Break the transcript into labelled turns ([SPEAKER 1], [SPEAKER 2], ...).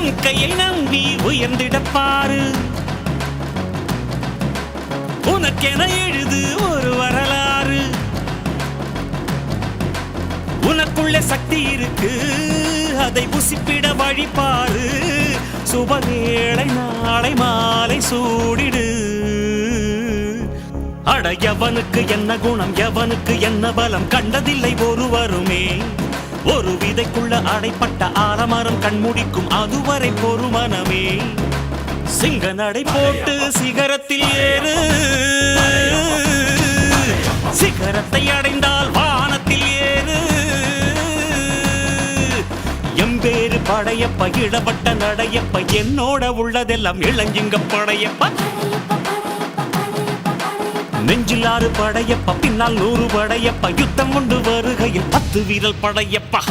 [SPEAKER 1] உன் கையை நம்பி உயர்ந்திடப்பாரு உனக்கென எழுது ஒரு வரலாறு உனக்குள்ள சக்தி இருக்கு அதை புசிப்பிட வழிபாரு சுபவேளை நாளை மாலை சூடிடு அட எவனுக்கு என்ன குணம் எவனுக்கு என்ன பலம் கண்டதில்லை ஒருவருமே ஒரு விதைக்குள்ள அடைப்பட்ட ஆலமரம் கண்முடிக்கும் அதுவரை பொறுமனமே சிங்க நடை போட்டு சிகரத்தில் ஏறு சிகரத்தை அடைந்தால் வானத்தில் ஏறு எம்பேரு படையப்ப இடப்பட்ட நடையப்ப என்னோட உள்ளதெல்லாம் இளஞ்சிங்க படையப்ப நெஞ்சில் 6 படையப்ப பின்னால் 100 படையப்ப யுத்தம் கொண்டு வருகையில் 10 வீரல் படையப்பா